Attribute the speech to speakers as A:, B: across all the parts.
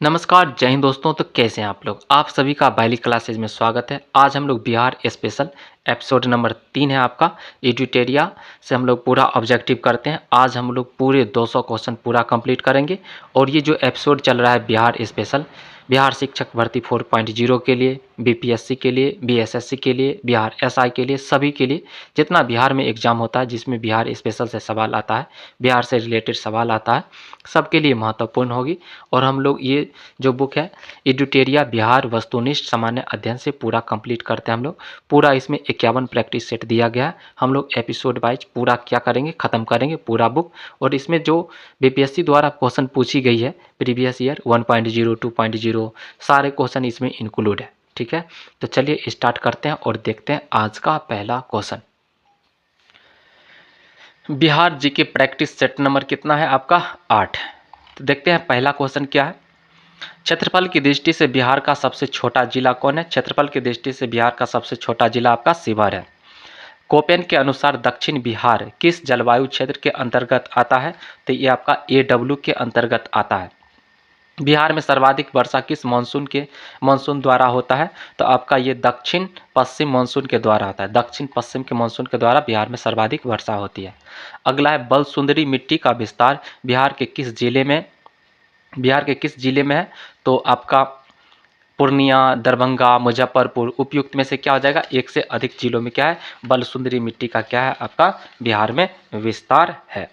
A: नमस्कार, जय हिंद दोस्तों। तो कैसे हैं आप लोग? आप सभी का बायली क्लासेज में स्वागत है। आज हम लोग बिहार स्पेशल एपिसोड नंबर 3 है आपका एडिटेरिया से हम लोग पूरा ऑब्जेक्टिव करते हैं। आज हम लोग पूरे 200 क्वेश्चन पूरा कंप्लीट करेंगे। और ये जो एपिसोड चल रहा है बिहार स्पेशल, बिहार शिक्षक भर्ती 4.0 के लिए, बीपीएससी के लिए, बीएसएससी के लिए, बिहार एसआई के लिए, सभी के लिए जितना बिहार में एग्जाम होता है जिसमें बिहार स्पेशल से सवाल आता है, बिहार से रिलेटेड सवाल आता है, सबके लिए महत्वपूर्ण होगी। और हम लोग ये जो बुक है एडिटेरिया बिहार वस्तुनिष्ठ सामान्य अध्ययन से पूरा कंप्लीट करते हैं हम लोग। पूरा इसमें 51 प्रैक्टिस सेट दिया गया है। हम लोग एपिसोड वाइज पूरा क्या करेंगे, ख़त्म करेंगे पूरा बुक। और इसमें जो बीपीएससी द्वारा क्वेश्चन पूछी गई है प्रीवियस ईयर 1.0 2.0 सारे क्वेश्चन इसमें इंक्लूड है। ठीक है, तो चलिए स्टार्ट करते हैं और देखते हैं आज का पहला क्वेश्चन। बिहार जी के प्रैक्टिस सेट नंबर कितना है आपका? 8। तो देखते हैं पहला क्वेश्चन क्या है। क्षेत्रफल की दृष्टि से बिहार का सबसे छोटा जिला कौन है? क्षेत्रफल की दृष्टि से बिहार का सबसे छोटा जिला आपका शिवहर है। कोपेन के अनुसार दक्षिण बिहार किस जलवायु क्षेत्र के अंतर्गत आता है? तो ये आपका AW के अंतर्गत आता है। बिहार में सर्वाधिक वर्षा किस मानसून द्वारा होता है? तो आपका ये दक्षिण पश्चिम मानसून के द्वारा आता है। दक्षिण पश्चिम के मानसून के द्वारा बिहार में सर्वाधिक वर्षा होती है। अगला है बलसुंदरी मिट्टी का विस्तार बिहार के किस जिले में है? तो आपका पूर्णिया, दरभंगा, मुजफ्फरपुर उपयुक्त में से क्या हो जाएगा? एक से अधिक जिलों में क्या है? बलसुंदरी मिट्टी का क्या है आपका बिहार में विस्तार है।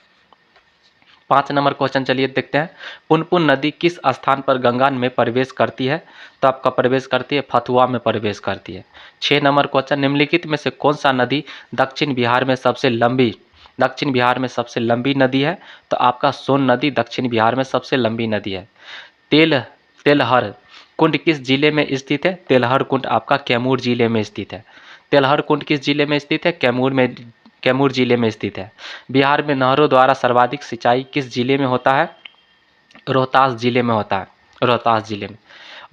A: 5 नंबर क्वेश्चन चलिए देखते हैं। पुनपुन नदी किस स्थान पर गंगा में प्रवेश करती है? तो आपका प्रवेश करती है फतुहा में प्रवेश करती है। 6 नंबर क्वेश्चन, निम्नलिखित में से कौन सा नदी दक्षिण बिहार में सबसे लंबी नदी है? तो आपका सोन नदी दक्षिण बिहार में सबसे लंबी नदी है। तेलहर कुंड किस जिले में स्थित है? तेलहर कुंड आपका कैमूर जिले में स्थित है। तेलहर कुंड किस जिले में स्थित है? कैमूर जिले में स्थित है। बिहार में नहरों द्वारा सर्वाधिक सिंचाई किस जिले में होता है? रोहतास जिले में होता है। रोहतास जिले में।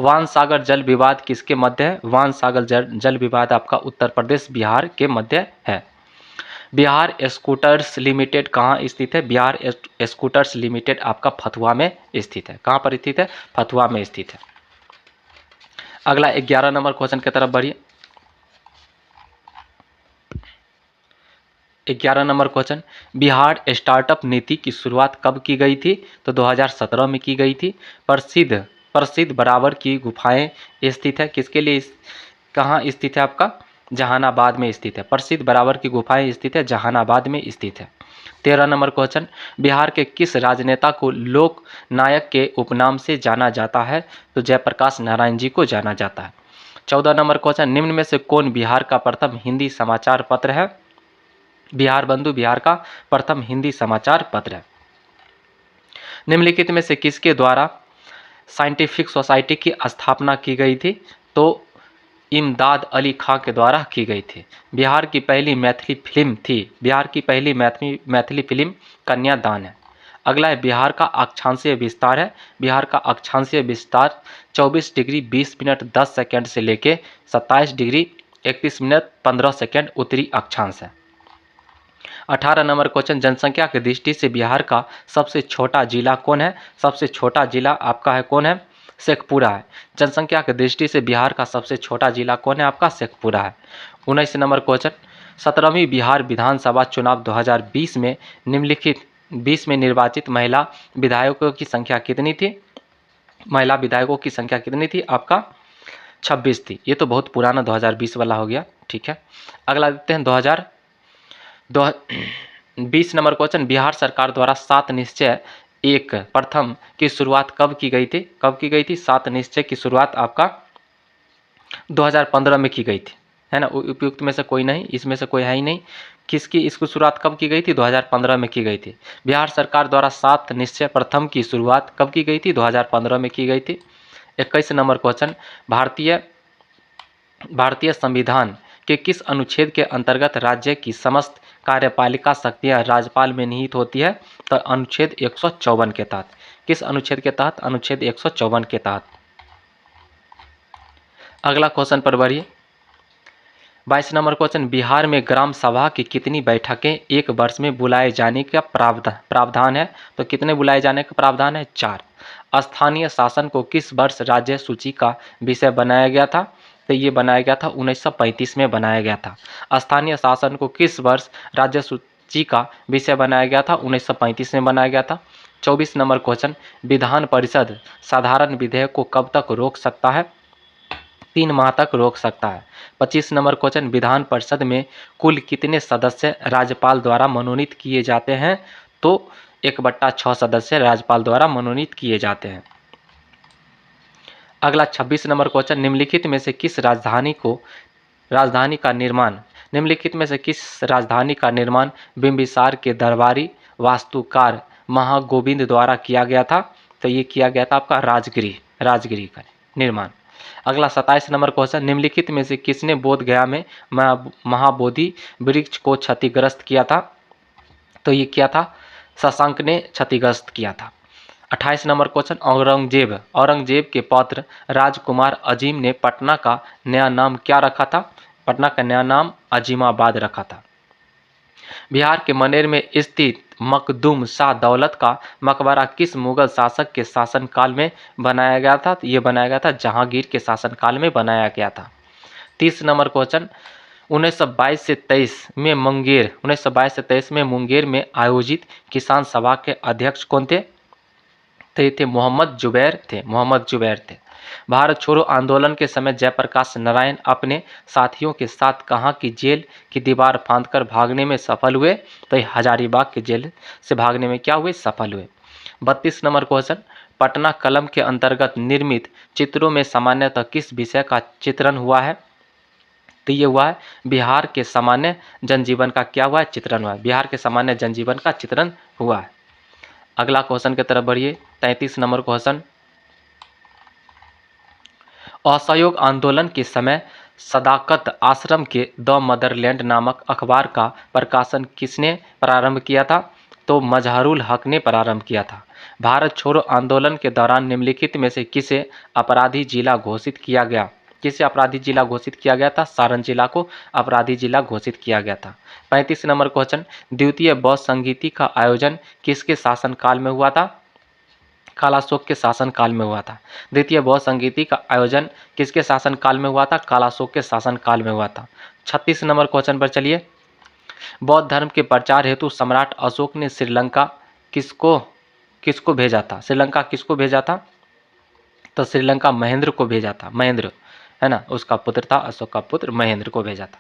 A: वान सागर जल विवाद किसके मध्य है? वान सागर जल विवाद आपका उत्तर प्रदेश बिहार के मध्य है। बिहार स्कूटर्स लिमिटेड कहाँ स्थित है? बिहार स्कूटर्स लिमिटेड आपका फतुहा में स्थित है। कहाँ पर स्थित है? फतुहा में स्थित है। अगला 11 नंबर क्वेश्चन की तरफ बढ़िए। 11 नंबर क्वेश्चन, बिहार स्टार्टअप नीति की शुरुआत कब की गई थी? तो 2017 में की गई थी। प्रसिद्ध बराबर की गुफाएं स्थित है किसके लिए? कहाँ स्थित है आपका? जहानाबाद में स्थित है। प्रसिद्ध बराबर की गुफाएं स्थित है जहानाबाद में स्थित है। 13 नंबर क्वेश्चन, बिहार के किस राजनेता को लोक नायक के उपनाम से जाना जाता है? तो जयप्रकाश नारायण जी को जाना जाता है। 14 नंबर क्वेश्चन, निम्न में से कौन बिहार का प्रथम हिंदी समाचार पत्र है? बिहार बंधु बिहार का प्रथम हिंदी समाचार पत्र है। निम्नलिखित में से किसके द्वारा साइंटिफिक सोसाइटी की स्थापना की गई थी? तो इमदाद अली खां के द्वारा की गई थी। बिहार की पहली मैथिली फिल्म कन्यादान है। अगला है बिहार का अक्षांशीय विस्तार है। बिहार का अक्षांशीय विस्तार 24 डिग्री 20 मिनट 10 सेकेंड से लेके 27 डिग्री 31 मिनट 15 सेकेंड उत्तरी अक्षांश है। 18 नंबर क्वेश्चन, जनसंख्या की दृष्टि से बिहार का सबसे छोटा जिला कौन है? सबसे छोटा जिला आपका है कौन है? शेखपुरा है। जनसंख्या की दृष्टि से बिहार का सबसे छोटा जिला कौन है? आपका शेखपुरा है। 19 नंबर क्वेश्चन, 17वीं बिहार विधानसभा चुनाव 2020 में निम्नलिखित 20 में निर्वाचित महिला विधायकों की संख्या कितनी थी? महिला विधायकों की संख्या कितनी थी? आपका 26 थी। ये तो बहुत पुराना 2020 वाला हो गया। ठीक है, अगला देखते हैं 20 नंबर क्वेश्चन, बिहार सरकार द्वारा 7 निश्चय एक प्रथम की शुरुआत कब की गई थी? 7 निश्चय की शुरुआत आपका 2015 में की गई थी, है ना। उपयुक्त में से कोई नहीं, इसमें से कोई है ही नहीं। इसकी शुरुआत कब की गई थी? 2015 में की गई थी। बिहार सरकार द्वारा 7 निश्चय प्रथम की शुरुआत कब की गई थी? 2015 में की गई थी। 21 नंबर क्वेश्चन, भारतीय संविधान के किस अनुच्छेद के अंतर्गत राज्य की समस्त कार्यपालिका शक्तियां राज्यपाल में निहित होती है? तो अनुच्छेद 154 के तहत। किस अनुच्छेद के तहत? अनुच्छेद 154 के तहत। अगला क्वेश्चन पर बढ़िए। 22 नंबर क्वेश्चन, बिहार में ग्राम सभा की कितनी बैठकें एक वर्ष में बुलाए जाने का प्रावधान है? तो कितने बुलाए जाने का प्रावधान है? 4। स्थानीय शासन को किस वर्ष राज्य सूची का विषय बनाया गया था? तो ये बनाया गया था 1935 में बनाया गया था। स्थानीय शासन को किस वर्ष राज्य सूची का विषय बनाया गया था? 1935 में बनाया गया था। 24 नंबर क्वेश्चन, विधान परिषद साधारण विधेयक को कब तक रोक सकता है? 3 माह तक रोक सकता है। 25 नंबर क्वेश्चन, विधान परिषद में कुल कितने सदस्य राज्यपाल द्वारा मनोनीत किए जाते हैं? तो 1/6 सदस्य राज्यपाल द्वारा मनोनीत किए जाते हैं। अगला 26 नंबर क्वेश्चन, निम्नलिखित में से किस राजधानी का निर्माण बिंबिसार के दरबारी वास्तुकार महागोविंद द्वारा किया गया था? तो ये किया गया था आपका राजगिरी का निर्माण। अगला 27 नंबर क्वेश्चन, निम्नलिखित में से किसने बोध गया में महाबोधि वृक्ष को क्षतिग्रस्त किया था? तो ये किया था शशांक ने क्षतिग्रस्त किया था। 28 नंबर क्वेश्चन, औरंगजेब के पौत्र राजकुमार अजीम ने पटना का नया नाम क्या रखा था? पटना का नया नाम अजीमाबाद रखा था। बिहार के मनेर में स्थित मखदूम शाह दौलत का मकबरा किस मुगल शासक के शासनकाल में बनाया गया था? तो ये बनाया गया था जहांगीर के शासनकाल में बनाया गया था। 30 नंबर क्वेश्चन, 1922 से 23 में मुंगेर में आयोजित किसान सभा के अध्यक्ष कौन थे? तो ये थे मोहम्मद जुबैर थे। भारत छोड़ो आंदोलन के समय जयप्रकाश नारायण अपने साथियों के साथ कहाँ की जेल की दीवार फांदकर भागने में सफल हुए? तो ये हजारीबाग के जेल से भागने में क्या हुए? सफल हुए। 32 नंबर क्वेश्चन, पटना कलम के अंतर्गत निर्मित चित्रों में सामान्यतः किस विषय का चित्रण हुआ है? तो ये हुआ है बिहार के सामान्य जनजीवन का क्या हुआ है? चित्रण हुआ है। बिहार के सामान्य जनजीवन का चित्रण हुआ है। अगला क्वेश्चन की तरफ बढ़िए। 33 नंबर क्वेश्चन, असहयोग आंदोलन के समय सदाकत आश्रम के द मदरलैंड नामक अखबार का प्रकाशन किसने प्रारंभ किया था? तो मजहरुल हक ने प्रारंभ किया था। भारत छोड़ो आंदोलन के दौरान निम्नलिखित में से किसे अपराधी जिला घोषित किया गया? किसे अपराधी जिला घोषित किया गया था? सारण जिला को अपराधी जिला घोषित किया गया था। 35 नंबर क्वेश्चन, द्वितीय बौद्ध संगीति का आयोजन किसके शासनकाल में हुआ था? कालाशोक के शासनकाल में हुआ था। द्वितीय बौद्ध संगीति का आयोजन किसके शासनकाल में हुआ था? कालाशोक के शासनकाल में हुआ था। 36 नंबर क्वेश्चन पर चलिए। बौद्ध धर्म के प्रचार हेतु सम्राट अशोक ने श्रीलंका किसको भेजा था? श्रीलंका किसको भेजा था? तो श्रीलंका महेंद्र को भेजा था। महेंद्र है ना, उसका पुत्र था, अशोक का पुत्र महेंद्र को भेजा था।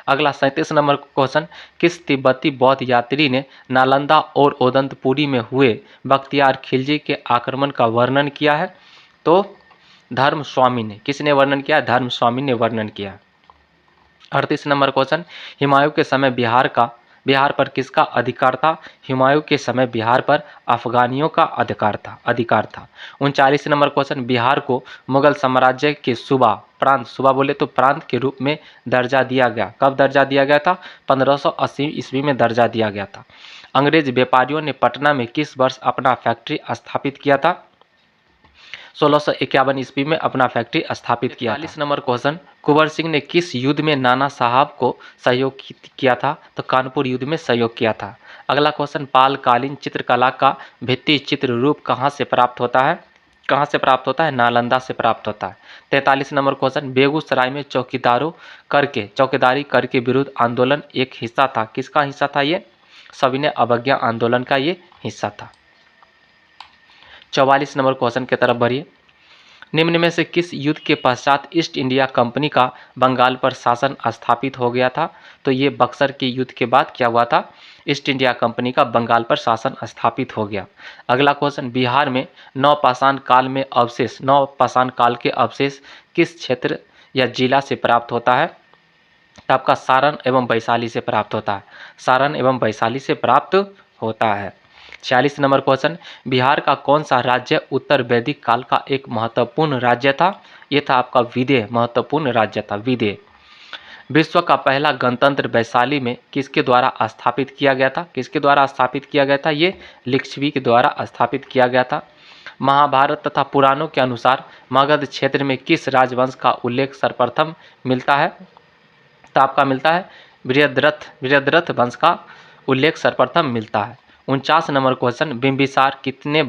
A: अगला 37 नंबर क्वेश्चन, किस तिब्बती बौद्ध यात्री ने नालंदा और ओदंतपुरी में हुए बख्तियार खिलजी के आक्रमण का वर्णन किया है? तो धर्मस्वामी ने। किसने वर्णन किया? धर्मस्वामी ने वर्णन किया। 38 नंबर क्वेश्चन, हुमायूं के समय बिहार पर किसका अधिकार था? हुमायूं के समय बिहार पर अफगानियों का अधिकार था। 39 नंबर क्वेश्चन, बिहार को मुगल साम्राज्य के सूबा बोले तो प्रांत के रूप में दर्जा दिया गया। कब दर्जा दिया गया था? 1580 ईस्वी में दर्जा दिया गया था। अंग्रेज व्यापारियों ने पटना में किस वर्ष अपना फैक्ट्री स्थापित किया था? 1651 ईस्वी में अपना फैक्ट्री स्थापित किया। 40 नंबर क्वेश्चन, कुंवर सिंह ने किस युद्ध में नाना साहब को सहयोग किया था? तो कानपुर युद्ध में सहयोग किया था। अगला क्वेश्चन, पालकालीन चित्रकला का भित्ति चित्र रूप कहाँ से प्राप्त होता है? कहाँ से प्राप्त होता है? नालंदा से प्राप्त होता है। 43 नंबर क्वेश्चन, बेगूसराय में चौकीदारी करके विरुद्ध आंदोलन एक हिस्सा था। किसका हिस्सा था ये? सविनय अवज्ञा आंदोलन का ये हिस्सा था। 44 नंबर क्वेश्चन की तरफ बढ़िए। निम्न में से किस युद्ध के पश्चात ईस्ट इंडिया कंपनी का बंगाल पर शासन स्थापित हो गया था? तो ये बक्सर के युद्ध के बाद क्या हुआ था? ईस्ट इंडिया कंपनी का बंगाल पर शासन स्थापित हो गया। अगला क्वेश्चन, बिहार में नवपाषाण काल के अवशेष किस क्षेत्र या जिला से प्राप्त होता है? तो आपका सारण एवं वैशाली से प्राप्त होता है। सारण एवं वैशाली से प्राप्त होता है। 46 नंबर क्वेश्चन, बिहार का कौन सा राज्य उत्तर वैदिक काल का एक महत्वपूर्ण राज्य था? ये था आपका विदेह, महत्वपूर्ण राज्य था विदेह। विश्व का पहला गणतंत्र वैशाली में किसके द्वारा स्थापित किया गया था? किसके द्वारा स्थापित किया गया था? ये लिच्छवी के द्वारा स्थापित किया गया था। महाभारत तथा पुराणों के अनुसार मगध क्षेत्र में किस राजवंश का उल्लेख सर्वप्रथम मिलता है? तो आपका मिलता है बृहद्रथ वंश का उल्लेख सर्वप्रथम मिलता है। 49 नंबर क्वेश्चन, बिंबिसार कितने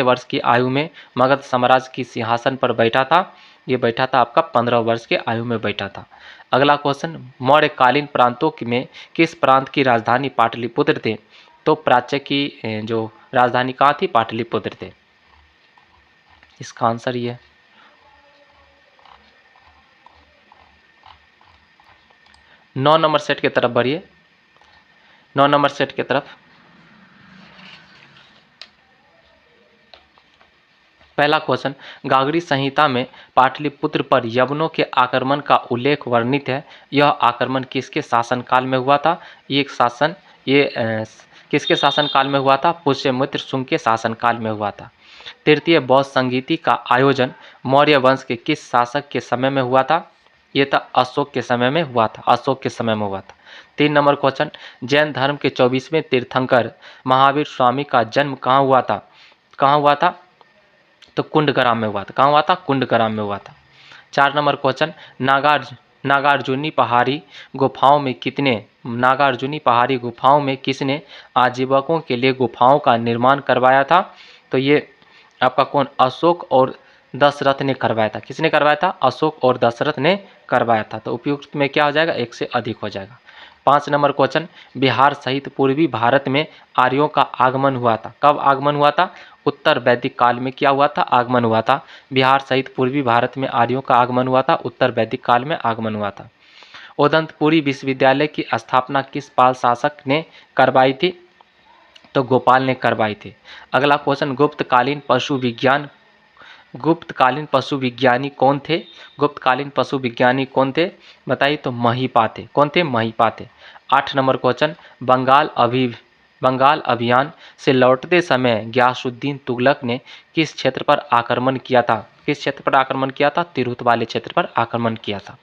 A: वर्ष की आयु में मगध साम्राज्य की सिंहासन पर बैठा था? ये बैठा था आपका 15 वर्ष की आयु में बैठा था। अगला क्वेश्चन, मौर्यकालीन प्रांतों में किस प्रांत की राजधानी पाटलिपुत्र थे? तो प्राच्य की जो राजधानी कहाँ थी? पाटलिपुत्र थे। इसका आंसर ये 9 नंबर सेट की तरफ बढ़िए। 9 नंबर सेट की तरफ पहला क्वेश्चन, गागरी संहिता में पाटलिपुत्र पर यवनों के आक्रमण का उल्लेख वर्णित है। यह आक्रमण किसके शासनकाल में हुआ था? किसके शासनकाल में हुआ था? पुष्यमित्र शुंग के शासनकाल में हुआ था। तृतीय बौद्ध संगीति का आयोजन मौर्य वंश के किस शासक के समय में हुआ था? ये था अशोक के समय में हुआ था। अशोक के समय में हुआ था। 3 नंबर क्वेश्चन, जैन धर्म के 24वें तीर्थंकर महावीर स्वामी का जन्म कहाँ हुआ था? कहाँ हुआ था? तो कुंडग्राम में हुआ था। कहाँ हुआ था? कुंडग्राम में हुआ था। 4 नंबर क्वेश्चन, नागार्जुनी पहाड़ी गुफाओं में किसने आजीवकों के लिए गुफाओं का निर्माण करवाया था? तो ये आपका कौन? अशोक और दशरथ ने करवाया था। किसने करवाया था? अशोक और दशरथ ने करवाया था। तो उपयुक्त में क्या हो जाएगा? 1 से अधिक हो जाएगा। 5 नंबर क्वेश्चन, बिहार सहित पूर्वी भारत में आर्यों का आगमन हुआ था। कब आगमन हुआ था? उत्तर वैदिक काल में क्या हुआ था? आगमन हुआ था। बिहार सहित पूर्वी भारत में आर्यों का आगमन हुआ था। उत्तर वैदिक काल में आगमन हुआ था। उदंतपुरी विश्वविद्यालय की स्थापना किस पाल शासक ने करवाई थी? तो गोपाल ने करवाई थी। अगला क्वेश्चन, गुप्तकालीन पशु विज्ञानी कौन थे? गुप्तकालीन पशु विज्ञानी कौन थे? बताइए। तो महिपा थे। कौन थे? महिपा थे। 8 नंबर क्वेश्चन, बंगाल अभियान से लौटते समय गयासुद्दीन तुगलक ने किस क्षेत्र पर आक्रमण किया था? किस क्षेत्र पर आक्रमण किया था? तिरहुत वाले क्षेत्र पर आक्रमण किया था।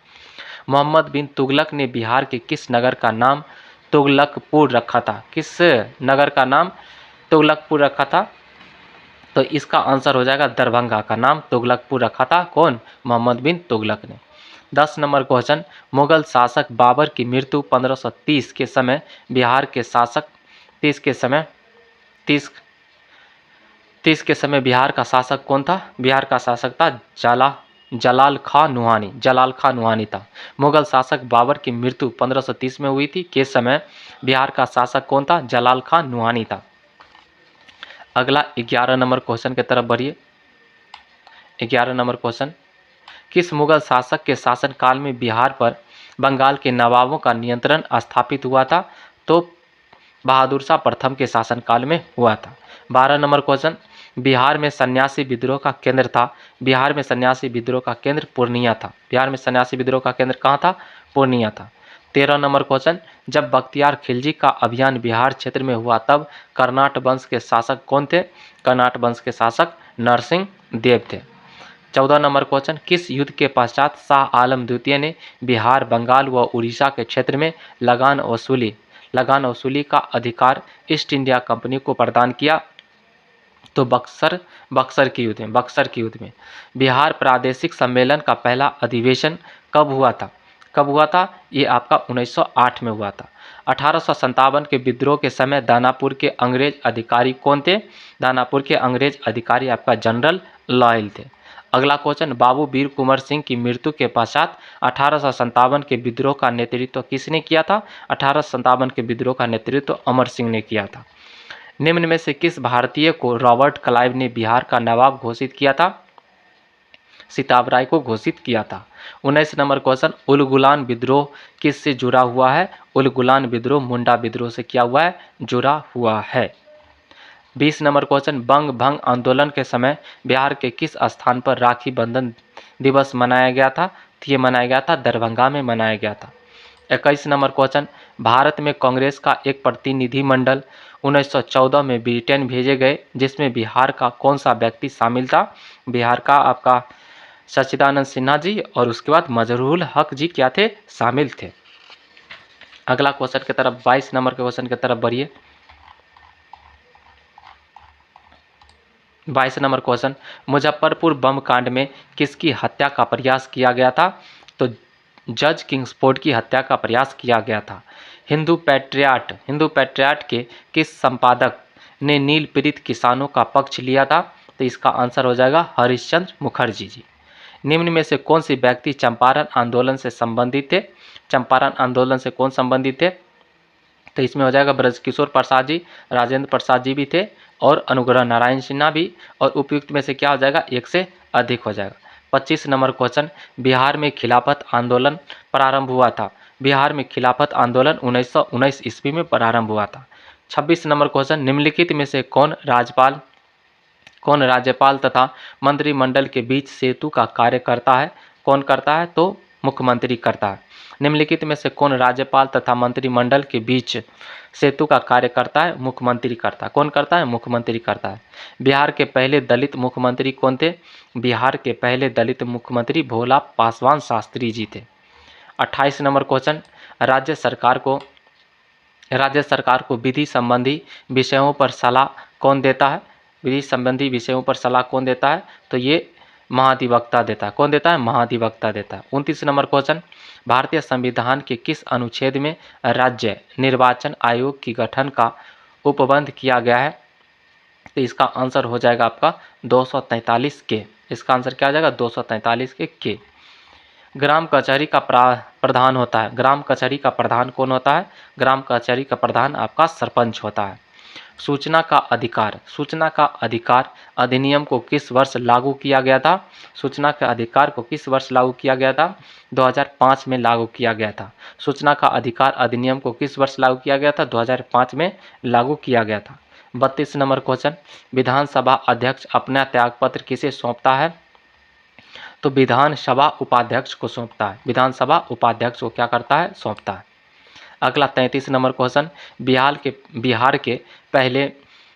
A: मोहम्मद बिन तुगलक ने बिहार के किस नगर का नाम तुगलकपुर रखा था? किस नगर का नाम तुगलकपुर रखा था? तो इसका आंसर हो जाएगा दरभंगा का नाम तुगलकपुर रखा था। कौन? मोहम्मद बिन तुगलक ने। 10 नंबर क्वेश्चन, मुगल शासक बाबर की मृत्यु 1530 के समय बिहार के शासक 30 के समय बिहार का शासक कौन था? बिहार का शासक था जलाल खां नुहानी था। मुगल शासक बाबर की मृत्यु 1530 में हुई थी। किस समय बिहार का शासक कौन था? जलाल खां नुहानी था। अगला 11 नंबर क्वेश्चन की तरफ बढ़िए। 11 नंबर क्वेश्चन, किस मुगल शासक के शासनकाल में बिहार पर बंगाल के नवाबों का नियंत्रण स्थापित हुआ था? तो बहादुर शाह प्रथम के शासनकाल में हुआ था। 12 नंबर क्वेश्चन, बिहार में सन्यासी विद्रोह का केंद्र था। बिहार में सन्यासी विद्रोह का केंद्र पूर्णिया था। बिहार में सन्यासी विद्रोह का केंद्र कहाँ था? पूर्णिया था। 13 नंबर क्वेश्चन, जब बख्तियार खिलजी का अभियान बिहार क्षेत्र में हुआ तब कर्नाट वंश के शासक कौन थे? कर्नाट वंश के शासक नरसिंह देव थे। 14 नंबर क्वेश्चन, किस युद्ध के पश्चात शाह आलम द्वितीय ने बिहार, बंगाल व उड़ीसा के क्षेत्र में लगान वसूली का अधिकार ईस्ट इंडिया कंपनी को प्रदान किया? तो बक्सर के युद्ध में। बिहार प्रादेशिक सम्मेलन का पहला अधिवेशन कब हुआ था? ये आपका 1908 में हुआ था। 1857 के विद्रोह के समय दानापुर के अंग्रेज अधिकारी कौन थे? दानापुर के अंग्रेज अधिकारी आपका जनरल लॉयल थे। अगला क्वेश्चन, बाबू वीर कुंवर सिंह की मृत्यु के पश्चात 1857 के विद्रोह का नेतृत्व किसने किया था? 1857 के विद्रोह का नेतृत्व अमर सिंह ने किया था। निम्न में से किस भारतीय को रॉबर्ट क्लाइव ने बिहार का नवाब घोषित किया था? सिताब राय को घोषित किया था। 19 नंबर क्वेश्चन, उलगुलान विद्रोह किससे जुड़ा हुआ है? उलगुलान विद्रोह मुंडा विद्रोह से क्या हुआ है? जुड़ा हुआ है। 20 नंबर क्वेश्चन, बंग भंग आंदोलन के समय बिहार के किस स्थान पर राखी बंधन दिवस मनाया गया था? ये मनाया गया था दरभंगा में मनाया गया था। 21 नंबर क्वेश्चन, भारत में कांग्रेस का एक प्रतिनिधिमंडल 1914 में ब्रिटेन भेजे गए जिसमें बिहार का कौन सा व्यक्ति शामिल था? बिहार का आपका सच्चिदानंद सिन्हा जी और उसके बाद मजरूल हक जी क्या थे? शामिल थे। अगला क्वेश्चन की तरफ 22 नंबर के क्वेश्चन की तरफ बढ़िए। 22 नंबर क्वेश्चन, मुजफ्फरपुर बम कांड में किसकी हत्या का प्रयास किया गया था? तो जज किंग्सफोर्ड की हत्या का प्रयास किया गया था? हिंदू पैट्रियाट के किस संपादक ने नील पीड़ित किसानों का पक्ष लिया था? तो इसका आंसर हो जाएगा हरिश्चंद्र मुखर्जी जी। निम्न में से कौन से व्यक्ति चंपारण आंदोलन से संबंधित थे? चंपारण आंदोलन से कौन संबंधित थे? तो इसमें हो जाएगा ब्रजकिशोर प्रसाद जी, राजेंद्र प्रसाद जी भी थे और अनुग्रह नारायण सिन्हा भी, और उपयुक्त में से क्या हो जाएगा? एक से अधिक हो जाएगा। 25 नंबर क्वेश्चन, बिहार में खिलाफत आंदोलन प्रारंभ हुआ था? बिहार में खिलाफत आंदोलन 1919 ईस्वी में प्रारंभ हुआ था। 26 नंबर क्वेश्चन, निम्नलिखित में से कौन राज्यपाल तथा मंत्रिमंडल के बीच सेतु का कार्य करता है? कौन करता है? तो मुख्यमंत्री करता है। निम्नलिखित में से कौन राज्यपाल तथा मंत्रिमंडल के बीच सेतु का कार्य करता है? मुख्यमंत्री करता है। कौन करता है? मुख्यमंत्री करता है। बिहार के पहले दलित मुख्यमंत्री कौन थे? बिहार के पहले दलित मुख्यमंत्री भोला पासवान शास्त्री जी थे। 28 नंबर क्वेश्चन, राज्य सरकार को विधि संबंधी विषयों पर सलाह कौन देता है? विधि संबंधी विषयों पर सलाह कौन देता है? तो ये महाधिवक्ता देता है। कौन देता है? महाधिवक्ता देता है। 29 नंबर क्वेश्चन, भारतीय संविधान के किस अनुच्छेद में राज्य निर्वाचन आयोग की गठन का उपबंध किया गया है? तो इसका आंसर हो जाएगा आपका 243 के। इसका आंसर क्या आ जाएगा? 243 के। ग्राम कचहरी का प्रधान होता है? ग्राम कचहरी का प्रधान कौन होता है? ग्राम कचहरी का प्रधान आपका सरपंच होता है। सूचना का अधिकार अधिनियम को किस वर्ष लागू किया गया था? सूचना के अधिकार को किस वर्ष लागू किया गया था? 2005 में लागू किया गया था। सूचना का अधिकार अधिनियम को किस वर्ष लागू किया गया था? 2005 में लागू किया गया था। 32 नंबर क्वेश्चन, विधानसभा अध्यक्ष अपना त्यागपत्र किसे सौंपता है? तो विधानसभा उपाध्यक्ष को सौंपता है। विधानसभा उपाध्यक्ष को क्या करता है? सौंपता है। अगला 33 नंबर क्वेश्चन, बिहार के पहले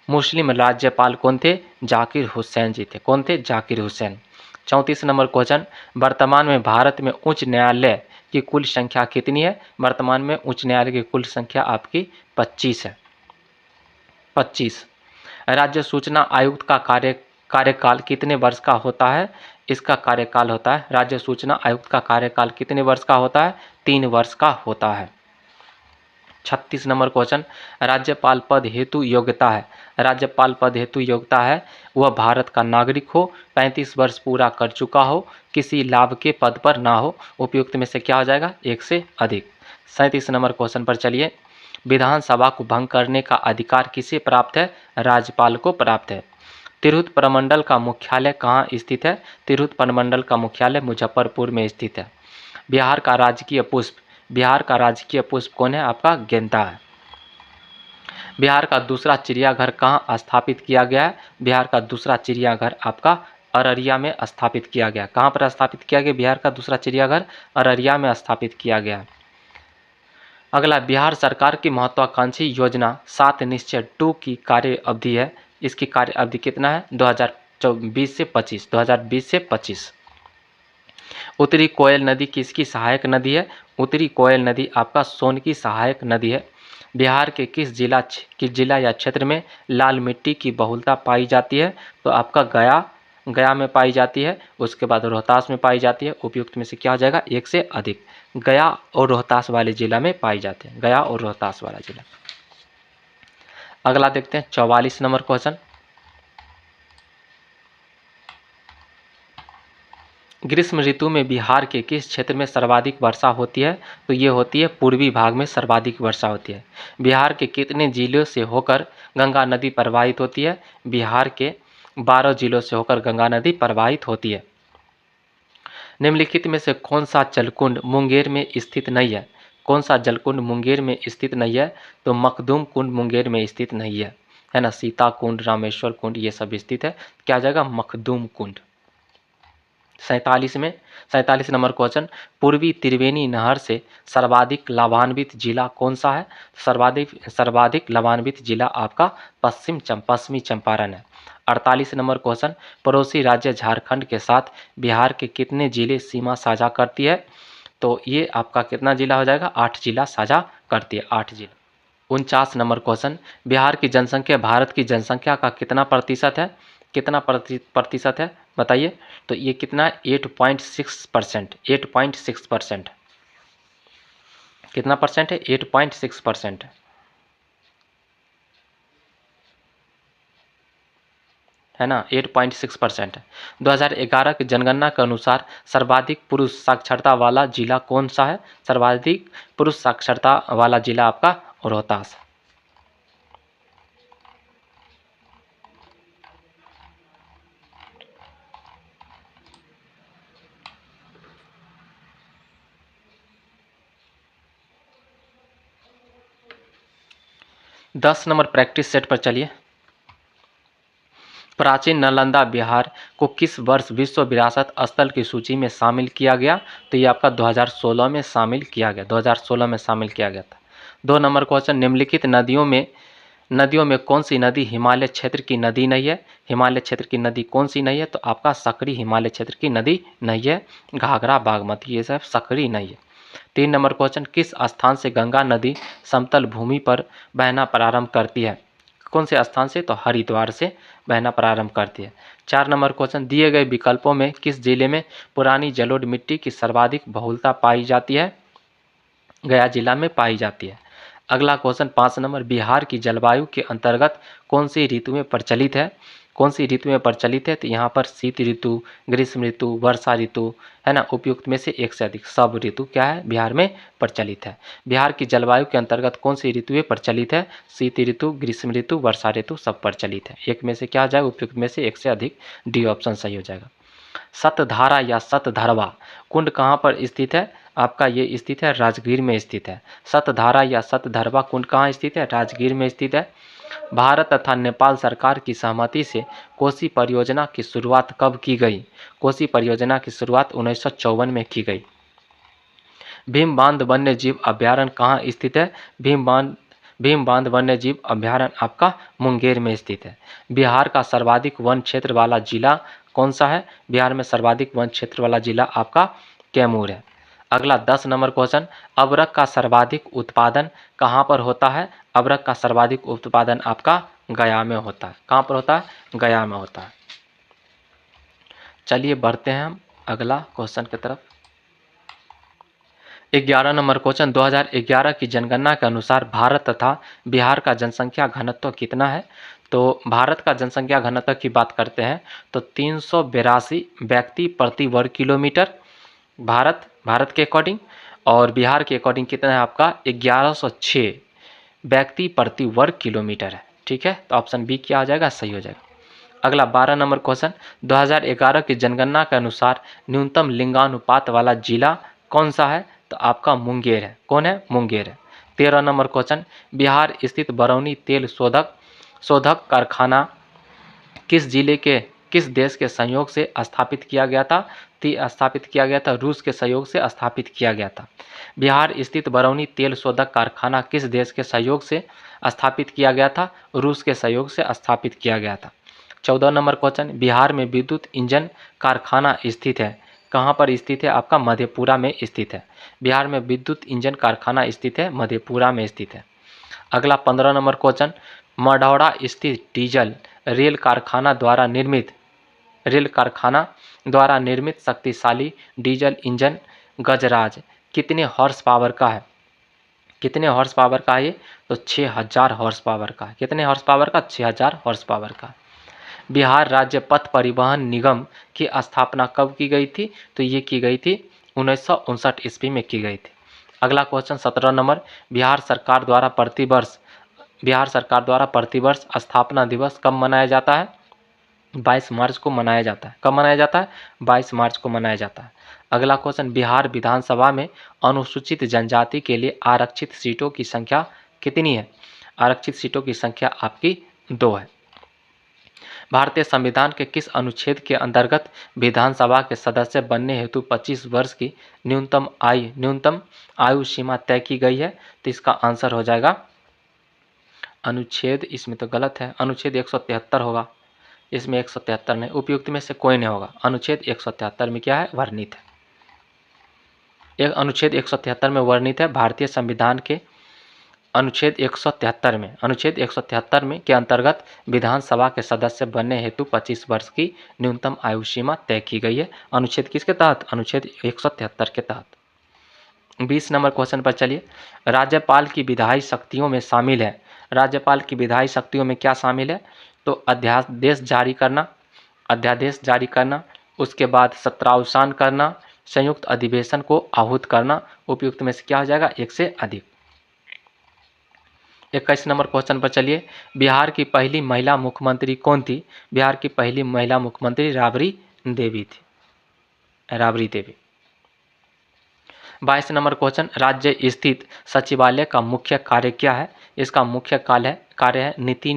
A: मुस्लिम राज्यपाल कौन थे? जाकिर हुसैन जी थे। कौन थे? जाकिर हुसैन। 34 नंबर क्वेश्चन, वर्तमान में भारत में उच्च न्यायालय की कुल संख्या कितनी है? वर्तमान में उच्च न्यायालय की कुल संख्या आपकी 25 है। 25। राज्य सूचना आयुक्त का कार्यकाल कितने वर्ष का होता है? इसका कार्यकाल होता है, राज्य सूचना आयुक्त का कार्यकाल कितने वर्ष का होता है? 3 वर्ष का होता है। 36 नंबर क्वेश्चन, राज्यपाल पद हेतु योग्यता है? राज्यपाल पद हेतु योग्यता है वह भारत का नागरिक हो, 35 वर्ष पूरा कर चुका हो, किसी लाभ के पद पर ना हो। उपयुक्त में से क्या हो जाएगा? एक से अधिक। 37 नंबर क्वेश्चन पर चलिए, विधानसभा को भंग करने का अधिकार किसे प्राप्त है? राज्यपाल को प्राप्त है। तिरहुत प्रमंडल का मुख्यालय कहाँ स्थित है? तिरहुत प्रमंडल का मुख्यालय मुजफ्फरपुर में स्थित है। बिहार का राजकीय पुष्प कौन है? आपका गेंदा है। बिहार का दूसरा चिड़ियाघर कहाँ स्थापित किया गया है? बिहार का दूसरा चिड़ियाघर आपका अररिया में स्थापित किया गया। कहाँ पर स्थापित किया गया? बिहार का दूसरा चिड़ियाघर अररिया में स्थापित किया गया। अगला, बिहार सरकार की महत्वाकांक्षी योजना 7 निश्चय 2 की कार्य अवधि है। इसकी कार्य अवधि कितना है? 2020 से 25। उत्तरी कोयल नदी किसकी सहायक नदी है? उत्तरी कोयल नदी आपका सोन की सहायक नदी है। बिहार के किस जिला या क्षेत्र में लाल मिट्टी की बहुलता पाई जाती है? तो आपका गया में पाई जाती है, उसके बाद रोहतास में पाई जाती है। उपयुक्त में से क्या हो जाएगा? एक से अधिक। गया और रोहतास वाले जिला में पाई जाते हैं, गया और रोहतास वाला जिला। अगला देखते हैं 44 नंबर क्वेश्चन, ग्रीष्म ऋतु में बिहार के किस क्षेत्र में सर्वाधिक वर्षा होती है? तो ये होती है पूर्वी भाग में सर्वाधिक वर्षा होती है। बिहार के कितने जिलों से होकर गंगा नदी प्रवाहित होती है? बिहार के 12 जिलों से होकर गंगा नदी प्रवाहित होती है। निम्नलिखित में से कौन सा जलकुंड मुंगेर में स्थित नहीं है? कौन सा जलकुंड मुंगेर में स्थित नहीं है? तो मखदूम कुंड मुंगेर में स्थित नहीं है ना। सीता कुंड, रामेश्वर कुंड ये सब स्थित है। क्या आ जाएगा? मखदूम कुंड। 47 नंबर क्वेश्चन, पूर्वी त्रिवेणी नहर से सर्वाधिक लाभान्वित जिला कौन सा है? सर्वाधिक लाभान्वित जिला आपका पश्चिमी चंपारण है। 48 नंबर क्वेश्चन, पड़ोसी राज्य झारखंड के साथ बिहार के कितने जिले सीमा साझा करती है? तो ये आपका कितना जिला हो जाएगा? 8 जिला साझा करती है, 8 जिला। 49 नंबर क्वेश्चन, बिहार की जनसंख्या भारत की जनसंख्या का कितना प्रतिशत है? कितना प्रतिशत है बताइए? तो ये कितना? 8.6%। कितना परसेंट है? 8.6% है ना, 8.6% है। 2011 की जनगणना के अनुसार सर्वाधिक पुरुष साक्षरता वाला जिला कौन सा है? सर्वाधिक पुरुष साक्षरता वाला जिला आपका रोहतास। दस नंबर प्रैक्टिस सेट पर चलिए। प्राचीन नालंदा बिहार को किस वर्ष विश्व विरासत स्थल की सूची में शामिल किया गया? तो ये आपका 2016 में शामिल किया गया, 2016 में शामिल किया गया था। 2 नंबर क्वेश्चन, निम्नलिखित नदियों में कौन सी नदी हिमालय क्षेत्र की नदी नहीं है? हिमालय क्षेत्र की नदी कौन सी नहीं है? तो आपका सकरी हिमालय क्षेत्र की नदी नहीं है, घाघरा बागमती ये सब सकरी नहीं है। 3 नंबर क्वेश्चन, किस स्थान से गंगा नदी समतल भूमि पर बहना प्रारंभ करती है? कौन से स्थान से? तो हरिद्वार से बहना प्रारंभ करती है। 4 नंबर क्वेश्चन, दिए गए विकल्पों में किस जिले में पुरानी जलोढ़ मिट्टी की सर्वाधिक बहुलता पाई जाती है? गया जिला में पाई जाती है। अगला क्वेश्चन 5 नंबर, बिहार की जलवायु के अंतर्गत कौन सी ऋतुएं प्रचलित है? कौन सी ऋतुएं प्रचलित है? तो यहाँ पर शीत ऋतु, ग्रीष्म ऋतु, वर्षा ऋतु है ना, उपयुक्त में से एक से अधिक सब ऋतु क्या है? बिहार में प्रचलित है। बिहार की जलवायु के अंतर्गत कौन सी ऋतुएं प्रचलित है? शीत ऋतु, ग्रीष्म ऋतु, वर्षा ऋतु सब प्रचलित है। एक में से क्या आ जाएगा? उपयुक्त में से एक से अधिक, डी ऑप्शन सही हो जाएगा। सतधारा या सतधरवा कुंड कहाँ पर स्थित है? आपका ये स्थित है राजगीर में स्थित है। सतधारा या सतधरवा कुंड कहाँ स्थित है? राजगीर में स्थित है। भारत तथा नेपाल सरकार की सहमति से कोसी परियोजना की शुरुआत कब की गई? कोसी परियोजना की शुरुआत 1954 में की गई। भीम बांध वन्य जीव अभ्यारण्य कहाँ स्थित है? भीम बांध वन्य जीव अभ्यारण्य आपका मुंगेर में स्थित है। बिहार का सर्वाधिक वन क्षेत्र वाला जिला कौन सा है? बिहार में सर्वाधिक वन क्षेत्र वाला जिला आपका कैमूर है। अगला 10 नंबर क्वेश्चन, अबरख का सर्वाधिक उत्पादन कहाँ पर होता है? अबरख का सर्वाधिक उत्पादन आपका गया में होता है। कहाँ पर होता है? गया में होता है। चलिए बढ़ते हैं हम अगला क्वेश्चन की तरफ। 11 नंबर क्वेश्चन, 2011 की जनगणना के अनुसार भारत तथा बिहार का जनसंख्या घनत्व कितना है? तो भारत का जनसंख्या घनत्व की बात करते हैं तो 382 व्यक्ति प्रति वर्ग किलोमीटर भारत के अकॉर्डिंग, और बिहार के अकॉर्डिंग कितना है आपका? 1106 व्यक्ति प्रति वर्ग किलोमीटर है। ठीक है, तो ऑप्शन बी क्या आ जाएगा? सही हो जाएगा। अगला 12 नंबर क्वेश्चन, 2011 की जनगणना के अनुसार न्यूनतम लिंगानुपात वाला जिला कौन सा है? तो आपका मुंगेर है। कौन है? मुंगेर है। 13 नंबर क्वेश्चन, बिहार स्थित बरौनी तेल शोधक कारखाना किस देश के सहयोग से स्थापित किया गया था? स्थापित किया गया था रूस के सहयोग से स्थापित किया गया था। बिहार स्थित बरौनी तेल शोधक कारखाना किस देश के सहयोग से स्थापित किया गया था? रूस के सहयोग से स्थापित किया गया था। 14 नंबर क्वेश्चन, बिहार में विद्युत इंजन कारखाना स्थित है। कहाँ पर स्थित है? आपका मधेपुरा में स्थित है। बिहार में विद्युत इंजन कारखाना स्थित है, मधेपुरा में स्थित है। अगला 15 नंबर क्वेश्चन, मढ़ौरा स्थित डीजल रेल कारखाना द्वारा निर्मित शक्तिशाली डीजल इंजन गजराज कितने हॉर्स पावर का है? कितने हॉर्स पावर का है ये? तो 6000 हॉर्स पावर का है। कितने हॉर्स पावर का? 6000 हॉर्स पावर का। बिहार राज्य पथ परिवहन निगम की स्थापना कब की गई थी? तो ये की गई थी 1959 ईस्वी में की गई थी। अगला क्वेश्चन 17 नंबर, बिहार सरकार द्वारा प्रतिवर्ष स्थापना दिवस कब मनाया जाता है? 22 मार्च को मनाया जाता है। कब मनाया जाता है? 22 मार्च को मनाया जाता है। अगला क्वेश्चन, बिहार विधानसभा में अनुसूचित जनजाति के लिए आरक्षित सीटों की संख्या कितनी है? आरक्षित सीटों की संख्या आपकी 2 है। भारतीय संविधान के किस अनुच्छेद के अंतर्गत विधानसभा के सदस्य बनने हेतु 25 वर्ष की न्यूनतम आयु सीमा तय की गई है? तो इसका आंसर हो जाएगा अनुच्छेद, इसमें तो गलत है, अनुच्छेद 173 होगा। इसमें 173 नहीं, उपयुक्त में से कोई नहीं होगा। अनुच्छेद 173 में क्या है? वर्णित है। एक अनुच्छेद 173 में वर्णित है भारतीय संविधान के अनुच्छेद 173 में के अंतर्गत विधानसभा के सदस्य बनने हेतु 25 वर्ष की न्यूनतम आयु सीमा तय की गई है। अनुच्छेद किसके तहत? अनुच्छेद 173 के तहत। 20 नंबर क्वेश्चन पर चलिए। राज्यपाल की विधायी शक्तियों में शामिल है, राज्यपाल की विधायी शक्तियों में क्या शामिल है? तो अध्यादेश जारी करना, उसके बाद सत्रावसान करना, संयुक्त अधिवेशन को आहूत करना। उपयुक्त में से क्या हो जाएगा? एक से अधिक। 21 नंबर क्वेश्चन पर चलिए। बिहार की पहली महिला मुख्यमंत्री कौन थी? बिहार की पहली महिला मुख्यमंत्री राबड़ी देवी थी, राबड़ी देवी। 22 number question. राज्य स्थित सचिवालय का मुख्य कार्य क्या है? इसका मुख्य कार्य है नीति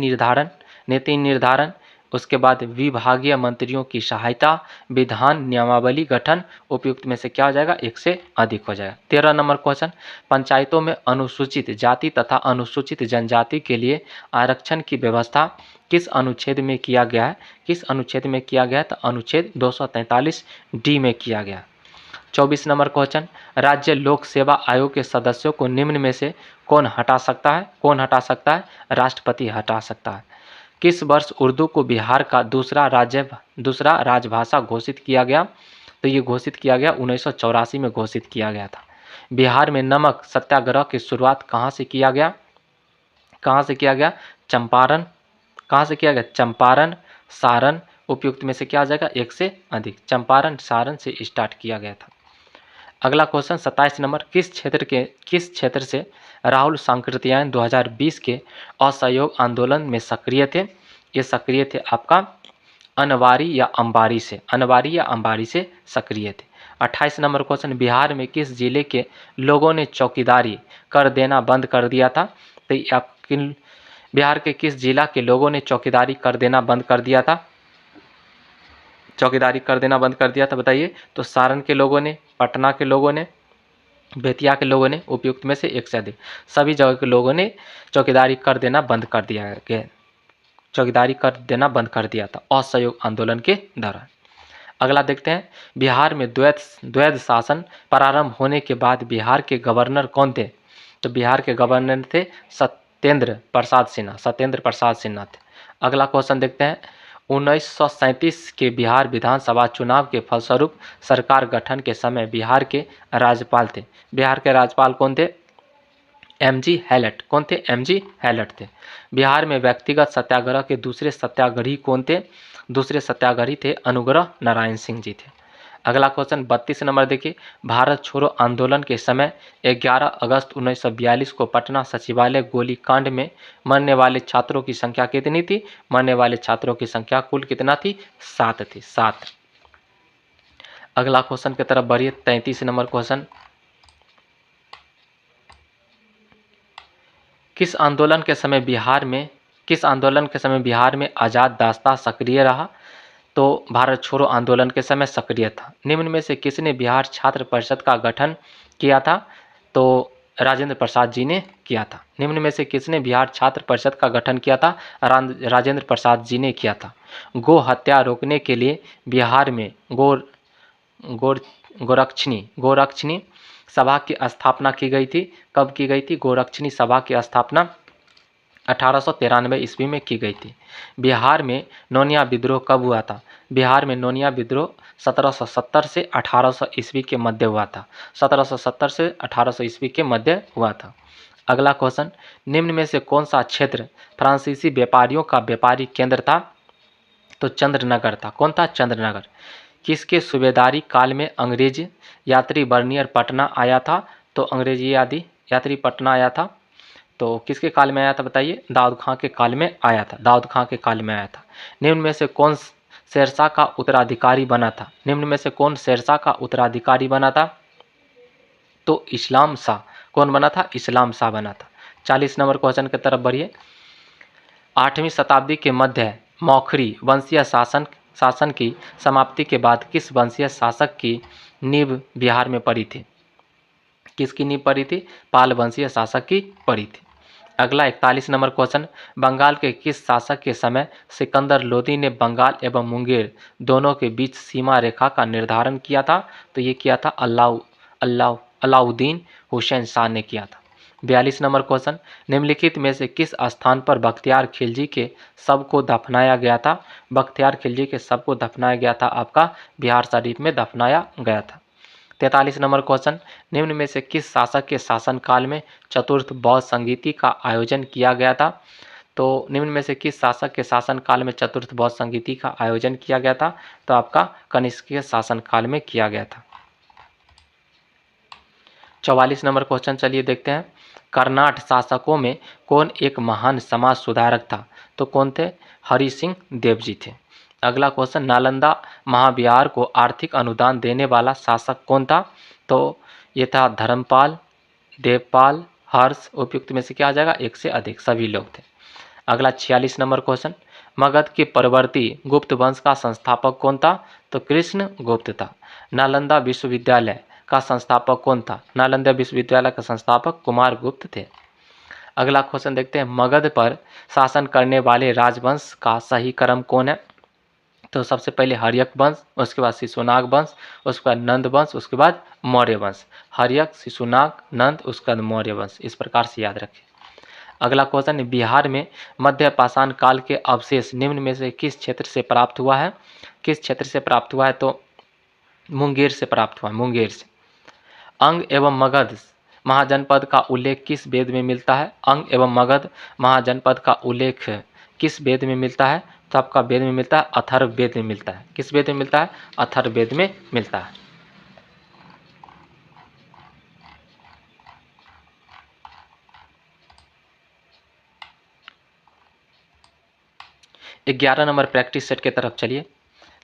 A: निर्धारण, उसके बाद विभागीय मंत्रियों की सहायता, विधान नियमावली गठन। उपयुक्त में से क्या हो जाएगा? एक से अधिक हो जाएगा। 13 नंबर क्वेश्चन। पंचायतों में अनुसूचित जाति तथा अनुसूचित जनजाति के लिए आरक्षण की व्यवस्था किस अनुच्छेद में किया गया है? किस अनुच्छेद में किया गया है? तो अनुच्छेद 243D में किया गया। 24 नंबर क्वेश्चन। राज्य लोक सेवा आयोग के सदस्यों को निम्न में से कौन हटा सकता है? राष्ट्रपति हटा सकता है। किस वर्ष उर्दू को बिहार का दूसरा राजभाषा घोषित किया गया? तो ये घोषित किया गया 1984 में घोषित किया गया था। बिहार में नमक सत्याग्रह की शुरुआत कहाँ से किया गया? चंपारण। कहाँ से किया गया? चंपारण, सारण। उपयुक्त में से क्या आ जाएगा? एक से अधिक। चंपारण, सारण से स्टार्ट किया गया था। अगला क्वेश्चन 27 नंबर। किस क्षेत्र से राहुल सांकृत्यायन 2020 के असहयोग आंदोलन में सक्रिय थे? ये सक्रिय थे आपका अनवारी या अंबारी से सक्रिय थे। 28 नंबर क्वेश्चन। बिहार में किस जिले के लोगों ने चौकीदारी कर देना बंद कर दिया था? तो आप बिहार के किस जिला के लोगों ने चौकीदारी कर देना बंद कर दिया था? बताइए। तो सारण के लोगों ने, पटना के लोगों ने, बेतिया के लोगों ने। उपयुक्त में से एक से अधिक। सभी जगह के लोगों ने चौकीदारी कर देना बंद कर दिया था असहयोग आंदोलन के दौरान। अगला देखते हैं। बिहार में द्वैध शासन प्रारंभ होने के बाद बिहार के गवर्नर कौन थे? तो बिहार के गवर्नर थे सत्येंद्र प्रसाद सिन्हा थे। अगला क्वेश्चन देखते हैं। 1937 के बिहार विधानसभा चुनाव के फलस्वरूप सरकार गठन के समय बिहार के राज्यपाल थे। बिहार के राज्यपाल कौन थे? MG Hallett. कौन थे? MG हैलेट थे। बिहार में व्यक्तिगत सत्याग्रह के दूसरे सत्याग्रही कौन थे? दूसरे सत्याग्रही थे अनुग्रह नारायण सिंह जी थे। अगला क्वेश्चन 32 नंबर देखिए। भारत छोड़ो आंदोलन के समय 11 अगस्त 1942 को पटना सचिवालय गोलीकांड में मरने वाले छात्रों की संख्या कितनी थी? मरने वाले छात्रों की संख्या कुल कितना थी? 7 थी। 7। अगला क्वेश्चन की तरफ बढ़िए। 33 नंबर क्वेश्चन। किस आंदोलन के समय बिहार में आज़ाद दास्ता सक्रिय रहा? तो भारत छोड़ो आंदोलन के समय सक्रिय था। निम्न में से किसने बिहार छात्र परिषद का गठन किया था? तो राजेंद्र प्रसाद जी ने किया था। निम्न में से किसने बिहार छात्र परिषद का गठन किया था? राजेंद्र प्रसाद जी ने किया था। गो हत्या रोकने के लिए बिहार में गोरक्षणी सभा की स्थापना की गई थी। कब की गई थी? गोरक्षणी सभा की स्थापना 1893 ईस्वी में की गई थी। बिहार में नोनिया विद्रोह कब हुआ था? बिहार में नोनिया विद्रोह 1770 से 1800 ईस्वी के मध्य हुआ था। 1770 से 1800 ईस्वी के मध्य हुआ था। अगला क्वेश्चन। निम्न में से कौन सा क्षेत्र फ्रांसीसी व्यापारियों का व्यापारिक केंद्र था? तो चंद्रनगर था। कौन था? चंद्रनगर। किसके सूबेदारी काल में अंग्रेज यात्री बर्नियर पटना आया था? तो अंग्रेजी यात्री पटना आया था। तो किसके काल में आया था बताइए? दाऊद खां के काल में आया था। निम्न में से कौन शेरशाह का उत्तराधिकारी बना था? तो इस्लाम शाह। कौन बना था? इस्लाम शाह बना था। 40 नंबर क्वेश्चन की तरफ बढ़िए। 8वीं शताब्दी के मध्य मौखरी वंशीय शासन की समाप्ति के बाद किस वंशीय शासक की नींव बिहार में पड़ी थी? किसकी नींव पड़ी थी? पाल वंशीय शासक की पड़ी थी। अगला 41 नंबर क्वेश्चन। बंगाल के किस शासक के समय सिकंदर लोदी ने बंगाल एवं मुंगेर दोनों के बीच सीमा रेखा का निर्धारण किया था? तो ये किया था अलाउद्दीन हुसैन शाह ने किया था। 42 नंबर क्वेश्चन। निम्नलिखित में से किस स्थान पर बख्तियार खिलजी के शव को दफनाया गया था? बख्तियार खिलजी के शव को दफनाया गया था आपका बिहार शरीफ में दफनाया गया था। 43 नंबर क्वेश्चन, निम्न में से किस शासक के शासनकाल में चतुर्थ बौद्ध संगीति का आयोजन किया गया था? तो निम्न में से किस शासक के शासनकाल में चतुर्थ बौद्ध संगीति का आयोजन किया गया था? तो आपका कनिष्क के शासनकाल में किया गया था। 44 नंबर क्वेश्चन चलिए देखते हैं। कर्नाट शासकों में कौन एक महान समाज सुधारक था? तो कौन थे? हरि सिंह देव जी थे। अगला क्वेश्चन, नालंदा महाविहार को आर्थिक अनुदान देने वाला शासक कौन था? तो ये था धर्मपाल, देवपाल, हर्ष। उपयुक्त में से क्या आ जाएगा? एक से अधिक, सभी लोग थे। अगला 46 नंबर क्वेश्चन, मगध के परवर्ती गुप्त वंश का संस्थापक कौन था? तो कृष्ण गुप्त था। नालंदा विश्वविद्यालय का संस्थापक कौन था? नालंदा विश्वविद्यालय का संस्थापक कुमार गुप्त थे। अगला क्वेश्चन देखते हैं, मगध पर शासन करने वाले राजवंश का सही क्रम कौन है? तो सबसे पहले हर्यक वंश, उसके बाद शिशुनाग वंश, उसके बाद नंद वंश, उसके बाद मौर्य वंश। हर्यक, शिशुनाग, नंद, उसके बाद मौर्य वंश, इस प्रकार से याद रखें। अगला क्वेश्चन, बिहार में मध्य पाषाण काल के अवशेष निम्न में से किस क्षेत्र से प्राप्त हुआ है? किस क्षेत्र से प्राप्त हुआ है? तो मुंगेर से प्राप्त हुआ, मुंगेर से। अंग एवं मगध महाजनपद का उल्लेख किस वेद में मिलता है? अंग एवं मगध महाजनपद का उल्लेख किस वेद में मिलता है? तो आपका वेद में मिलता है, अथर्व वेद में मिलता है। किस वेद में मिलता है? अथर्व वेद में मिलता है। ग्यारह नंबर प्रैक्टिस सेट की तरफ चलिए।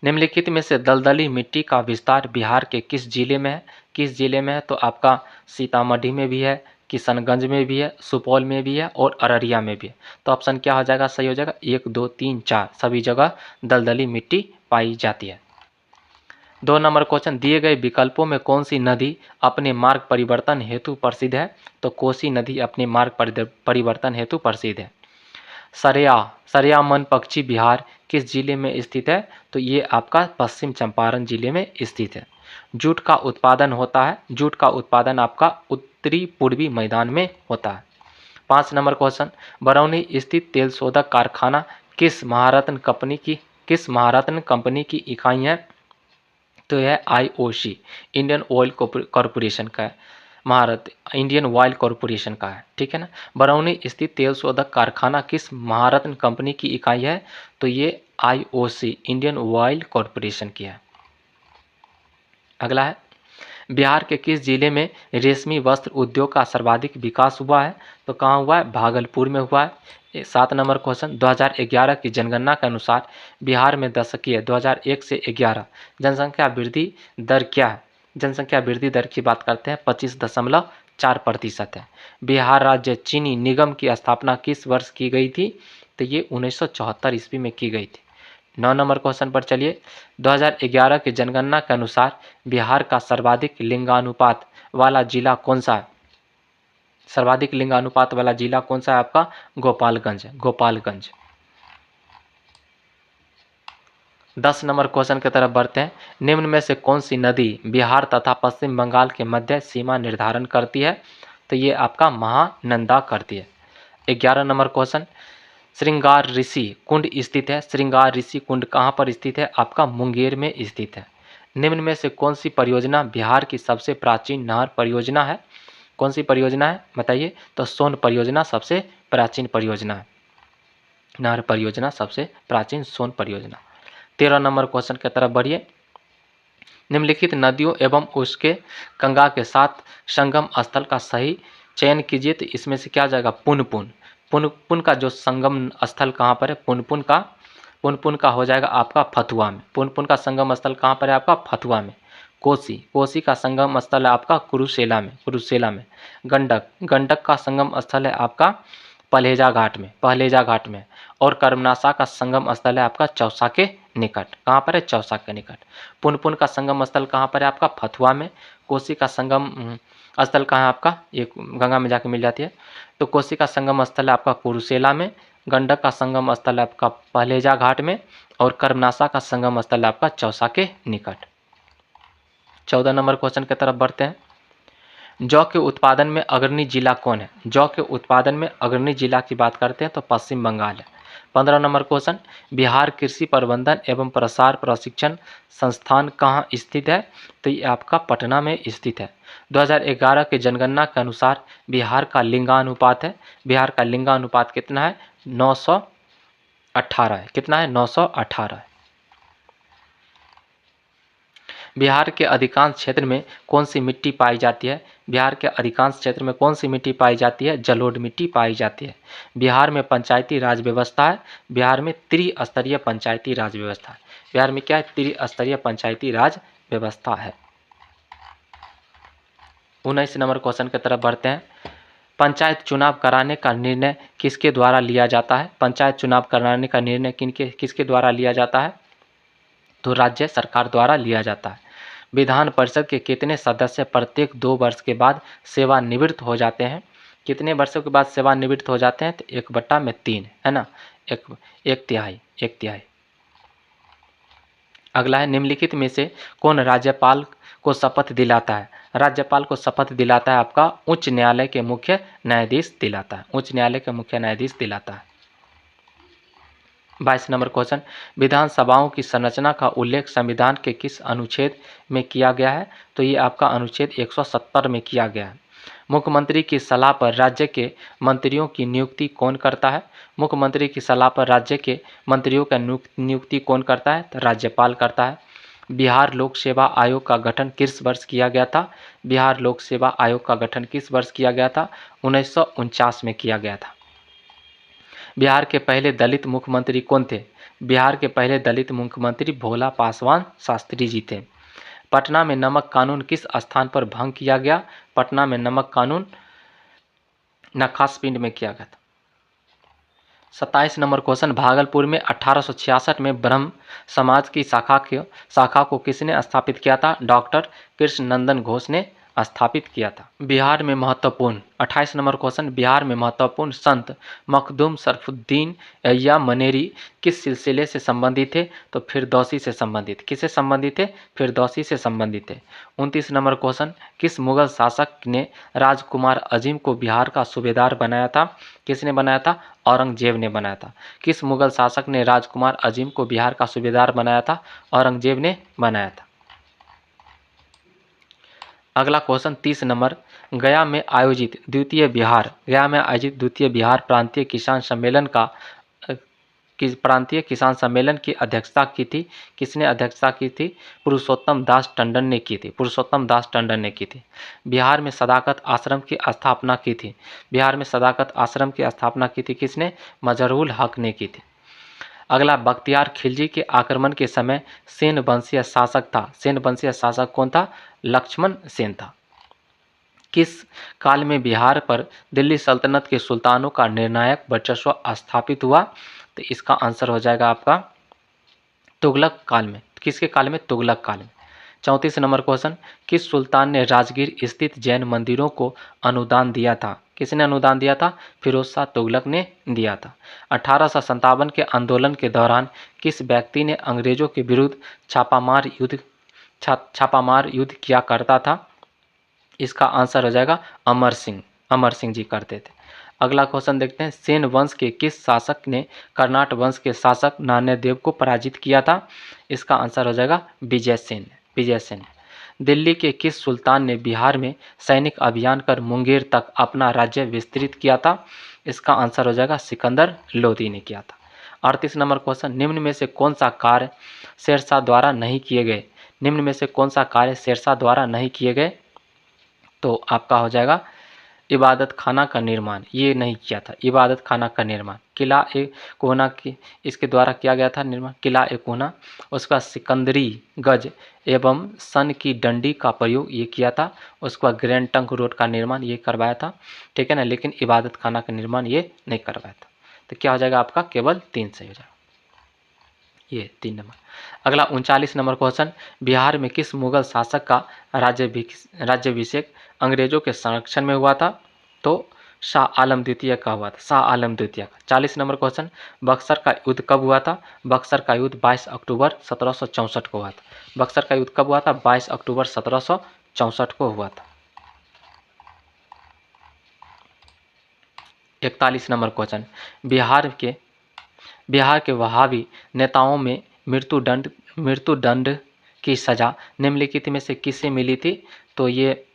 A: निम्नलिखित में से दलदली मिट्टी का विस्तार बिहार के किस जिले में है? किस जिले में है? तो आपका सीतामढ़ी में भी है, किशनगंज में भी है, सुपौल में भी है और अररिया में भी है। तो ऑप्शन क्या हो जाएगा? सही हो जाएगा 1, 2, 3, 4, सभी जगह दलदली मिट्टी पाई जाती है। 2 नंबर क्वेश्चन, दिए गए विकल्पों में कौन सी नदी अपने मार्ग परिवर्तन हेतु प्रसिद्ध है? तो कोसी नदी अपने मार्ग परिवर्तन हेतु प्रसिद्ध है। सरियामन पक्षी विहार किस जिले में स्थित है? तो ये आपका पश्चिम चंपारण जिले में स्थित है। जूट का उत्पादन होता है, जूट का उत्पादन आपका उत्तरी पूर्वी मैदान में होता है। 5 नंबर क्वेश्चन, बरौनी स्थित तेल शोधक कारखाना किस महारत्न कंपनी की इकाई है? तो यह IOC, इंडियन ऑयल कॉरपोरेशन का है। महारत इंडियन ऑयल कॉरपोरेशन का है, ठीक है ना। बरौनी स्थित तेल शोधक कारखाना किस महारत्न कंपनी की इकाई है? तो ये IOC, इंडियन ऑयल कॉरपोरेशन की है। अगला है, बिहार के किस जिले में रेशमी वस्त्र उद्योग का सर्वाधिक विकास हुआ है? तो कहाँ हुआ है? भागलपुर में हुआ है। 7 नंबर क्वेश्चन, 2011 की जनगणना के अनुसार बिहार में दशकीय 2001 से 11 जनसंख्या वृद्धि दर क्या है? जनसंख्या वृद्धि दर की बात करते हैं, 25.4% है। बिहार राज्य चीनी निगम की स्थापना किस वर्ष की गई थी? तो ये 1974 ईस्वी में की गई थी। 9 नंबर क्वेश्चन पर चलिए, 2011 की जनगणना के अनुसार बिहार का सर्वाधिक लिंगानुपात वाला जिला कौन सा है? सर्वाधिक लिंगानुपात वाला जिला कौन सा है? आपका गोपालगंज है, गोपालगंज। 10 नंबर क्वेश्चन की तरफ बढ़ते हैं। निम्न में से कौन सी नदी बिहार तथा पश्चिम बंगाल के मध्य सीमा निर्धारण करती है? तो ये आपका महानंदा करती है। 11 नंबर क्वेश्चन, श्रृंगार ऋषि कुंड स्थित है। श्रृंगार ऋषि कुंड कहाँ पर स्थित है? आपका मुंगेर में स्थित है। निम्न में से कौन सी परियोजना बिहार की सबसे प्राचीन नहर परियोजना है? कौन सी परियोजना है बताइए? तो सोन परियोजना सबसे प्राचीन परियोजना है। नहर परियोजना सबसे प्राचीन सोन परियोजना। 13 नंबर क्वेश्चन की तरफ बढ़िए। निम्नलिखित नदियों एवं उसके गंगा के साथ संगम स्थल का सही चयन कीजिए। तो इसमें से क्या जाएगा? पुनपुन। पुनपुन का जो संगम स्थल कहाँ पर है? पुनपुन का हो जाएगा आपका फतुआ में। पुनपुन का संगम स्थल कहाँ पर है? आपका फतुआ में। कोसी का संगम स्थल है आपका कुरुसेला में। गंडक का संगम स्थल है आपका पहलेजा घाट में। और कर्मनाशा का संगम स्थल है आपका चौसा के निकट। कहाँ पर है? चौसा के निकट। पुनपुन का संगम स्थल कहाँ पर है? आपका फतुआ में। कोसी का संगम स्थल कहाँ है आपका? ये गंगा में जाके मिल जाती है। तो कोसी का संगम स्थल है आपका कुरुसेला में। गंडक का संगम स्थल है आपका पहलेजा घाट में। और कर्मनाशा का संगम स्थल है आपका चौसा के निकट। 14 नंबर क्वेश्चन की तरफ बढ़ते हैं। जौ के उत्पादन में अग्रणी जिला कौन है? जौ के उत्पादन में अग्रणी जिला की बात करते हैं तो पश्चिम बंगाल है। 15 नंबर क्वेश्चन, बिहार कृषि प्रबंधन एवं प्रसार प्रशिक्षण संस्थान कहाँ स्थित है? तो ये आपका पटना में स्थित है। 2011 के जनगणना के अनुसार बिहार का लिंगानुपात है, बिहार का लिंगानुपात कितना है? 918 है। कितना है? 918 है। बिहार के अधिकांश क्षेत्र में कौन सी मिट्टी पाई जाती है? बिहार के अधिकांश क्षेत्र में कौन सी मिट्टी पाई जाती है? जलोढ़ मिट्टी पाई जाती है। बिहार में पंचायती राज व्यवस्था है, बिहार में त्रिस्तरीय पंचायती राज व्यवस्था है। बिहार में क्या है? त्रिस्तरीय पंचायती राज व्यवस्था है। 19 नंबर क्वेश्चन की तरफ बढ़ते हैं। पंचायत चुनाव कराने का निर्णय किसके द्वारा लिया जाता है? पंचायत चुनाव कराने का निर्णय किसके द्वारा लिया जाता है? तो राज्य सरकार द्वारा लिया जाता है। विधान परिषद के कितने सदस्य प्रत्येक 2 वर्ष के बाद सेवानिवृत्त हो जाते हैं? कितने वर्षों के बाद सेवानिवृत्त हो जाते हैं? तो 1/3 है ना, एक तिहाई। अगला है, निम्नलिखित में से कौन राज्यपाल को शपथ दिलाता है? राज्यपाल को शपथ दिलाता है आपका उच्च न्यायालय के मुख्य न्यायाधीश दिलाता है। उच्च न्यायालय के मुख्य न्यायाधीश दिलाता है। 22 नंबर क्वेश्चन, विधानसभाओं की संरचना का उल्लेख संविधान के किस अनुच्छेद में किया गया है? तो ये आपका अनुच्छेद 170 में किया गया है। मुख्यमंत्री की सलाह पर राज्य के मंत्रियों की नियुक्ति कौन करता है? मुख्यमंत्री की सलाह पर राज्य के मंत्रियों का नियुक्ति कौन करता है? तो राज्यपाल करता है। बिहार लोक सेवा आयोग का गठन किस वर्ष किया गया था? बिहार लोक सेवा आयोग का गठन किस वर्ष किया गया था? 1949 में किया गया था। बिहार के पहले दलित मुख्यमंत्री कौन थे? बिहार के पहले दलित मुख्यमंत्री भोला पासवान शास्त्री जी थे। पटना में नमक कानून किस स्थान पर भंग किया गया? पटना में नमक कानून नखास पिंड में किया गया था। 27 नंबर क्वेश्चन, भागलपुर में 1866 में ब्रह्म समाज की शाखा को किसने स्थापित किया था? डॉक्टर कृष्ण नंदन घोष ने स्थापित किया था। बिहार में महत्वपूर्ण 28 नंबर क्वेश्चन, बिहार में महत्वपूर्ण संत मखदूम शरफुद्दीन या मनेरी किस सिलसिले से संबंधित थे? तो फिरदौसी से संबंधित। किससे संबंधित थे? फिरदौसी से संबंधित थे। 29 नंबर क्वेश्चन, किस मुगल शासक ने राजकुमार अजीम को बिहार का सूबेदार बनाया था? किसने बनाया था? औरंगजेब ने बनाया था। किस मुगल शासक ने राजकुमार अजीम को बिहार का सूबेदार बनाया था? औरंगजेब ने बनाया था। अगला क्वेश्चन 30 नंबर, गया में आयोजित द्वितीय बिहार प्रांतीय किसान सम्मेलन की अध्यक्षता की थी? किसने अध्यक्षता की थी? पुरुषोत्तम दास टंडन ने की थी। पुरुषोत्तम दास टंडन ने की थी। बिहार में सदाकत आश्रम की स्थापना की थी। बिहार में सदाकत आश्रम की स्थापना की थी किसने? मजहरूल हक ने की थी। अगला, बख्तियार खिलजी के आक्रमण के समय सेन वंशीय शासक था। सेन वंशीय शासक कौन था? लक्ष्मण सेन था। किस काल में बिहार पर दिल्ली सल्तनत के सुल्तानों का निर्णायक वर्चस्व स्थापित हुआ? तो इसका आंसर हो जाएगा आपका तुगलक काल में। किसके काल में? तुगलक काल में। 34 नंबर क्वेश्चन, किस सुल्तान ने राजगीर स्थित जैन मंदिरों को अनुदान दिया था? किसने अनुदान दिया था? फिरोज शाह तुगलक ने दिया था। 1857 के आंदोलन के दौरान किस व्यक्ति ने अंग्रेजों के विरुद्ध छापामार युद्ध किया करता था? इसका आंसर हो जाएगा अमर सिंह। अमर सिंह जी करते थे। अगला क्वेश्चन देखते हैं, सेन वंश के किस शासक ने कर्नाट वंश के शासक नान्यदेव को पराजित किया था? इसका आंसर हो जाएगा विजय सेन। विजय सेन। दिल्ली के किस सुल्तान ने बिहार में सैनिक अभियान कर मुंगेर तक अपना राज्य विस्तृत किया था? इसका आंसर हो जाएगा सिकंदर लोदी ने किया था। 38 नंबर क्वेश्चन, निम्न में से कौन सा कार्य शेरशाह द्वारा नहीं किए गए? निम्न में से कौन सा कार्य शेरशाह द्वारा नहीं किए गए? तो आपका हो जाएगा इबादत खाना का निर्माण। ये नहीं किया था, इबादत खाना का निर्माण। किला ए कोना की इसके द्वारा किया गया था निर्माण, किला ए कोना। उसका सिकंदरी गज एवं सन की डंडी का प्रयोग ये किया था। उसका ग्रैंड टंक रोड का निर्माण ये करवाया था, ठीक है ना, लेकिन इबादत खाना का निर्माण ये नहीं करवाया था। तो क्या हो जाएगा आपका? केवल 3 सही हो जाएगा, ये 3 नंबर। अगला 39 नंबर क्वेश्चन, बिहार में किस मुगल शासक का राज्याभिषेक अंग्रेजों के संरक्षण में हुआ था? तो शाह आलम द्वितीय का हुआ था। शाह आलम द्वितीय का। 40 नंबर क्वेश्चन, बक्सर का युद्ध कब हुआ था? बक्सर का युद्ध 22 अक्टूबर 1764 को हुआ था। बक्सर का युद्ध कब हुआ था? 22 अक्टूबर 1764 को हुआ था। 41 नंबर क्वेश्चन, बिहार के वहाबी नेताओं में मृत्युदंड की सज़ा निम्नलिखित में से किसे मिली थी? तो ये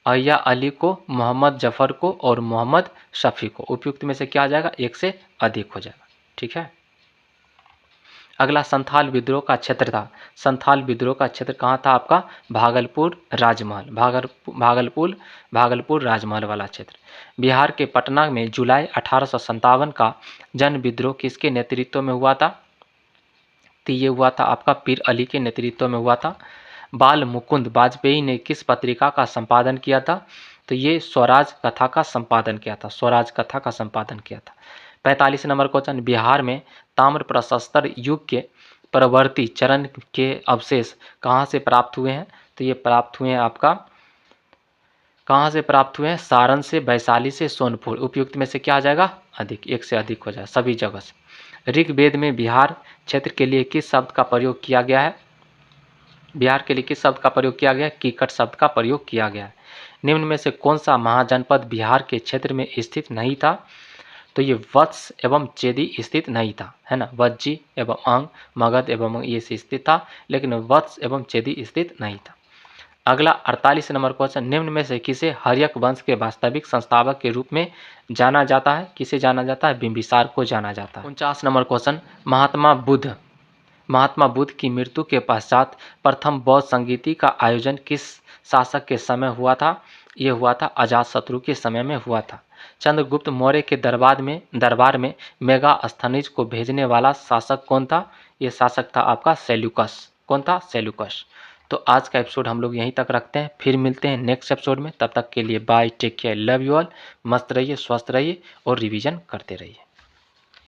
A: अय्या अली को, मोहम्मद जफ़र को और मोहम्मद शफ़ी को। उपयुक्त में से क्या आ जाएगा? एक से अधिक हो जाएगा। ठीक है। अगला संथाल विद्रोह का क्षेत्र था। संथाल विद्रोह का क्षेत्र कहाँ था आपका? भागलपुर राजमहल। भागलपुर राजमहल वाला क्षेत्र। बिहार के पटना में जुलाई 1857 का जन विद्रोह किसके नेतृत्व में हुआ था? तो ये हुआ था आपका पीर अली के नेतृत्व में हुआ था। बाल मुकुंद वाजपेयी ने किस पत्रिका का संपादन किया था? तो ये स्वराज कथा का संपादन किया था। स्वराज कथा का संपादन किया था। 45 नंबर क्वेश्चन, बिहार में ताम्र प्रशस्तर युग के प्रवर्ती चरण के अवशेष कहाँ से प्राप्त हुए हैं? तो ये प्राप्त हुए हैं आपका, कहाँ से प्राप्त हुए हैं? सारण से, वैशाली से, सोनपुर। उपयुक्त में से क्या आ जाएगा? अधिक, एक से अधिक हो जाए सभी जगह से। ऋग्वेद में बिहार क्षेत्र के लिए किस शब्द का प्रयोग किया गया है? बिहार के लिए किस शब्द का प्रयोग किया गया है? कीकट शब्द का प्रयोग किया गया है। निम्न में से कौन सा महाजनपद बिहार के क्षेत्र में स्थित नहीं था? तो ये वत्स एवं चेदी स्थित नहीं था, है ना। वज्जी एवं अंग, मगध एवं ये से स्थित था, लेकिन वत्स एवं चेदी स्थित नहीं था। अगला 48 नंबर क्वेश्चन, निम्न में से किसे हर्यक वंश के वास्तविक संस्थापक के रूप में जाना जाता है? किसे जाना जाता है? बिंबिसार को जाना जाता है। 49 नंबर क्वेश्चन, महात्मा बुद्ध की मृत्यु के पश्चात प्रथम बौद्ध संगीति का आयोजन किस शासक के समय हुआ था? ये हुआ था अजातशत्रु के समय में हुआ था। चंद्रगुप्त मौर्य के दरबार में मेगास्थनीज को भेजने वाला शासक कौन था? ये शासक था आपका सेल्यूकस। कौन था? सेल्यूकस। तो आज का एपिसोड हम लोग यहीं तक रखते हैं, फिर मिलते हैं नेक्स्ट एपिसोड में। तब तक के लिए bye, take care, love you all. मस्त रहिए, स्वस्थ रहिए और रिवीजन करते रहिए।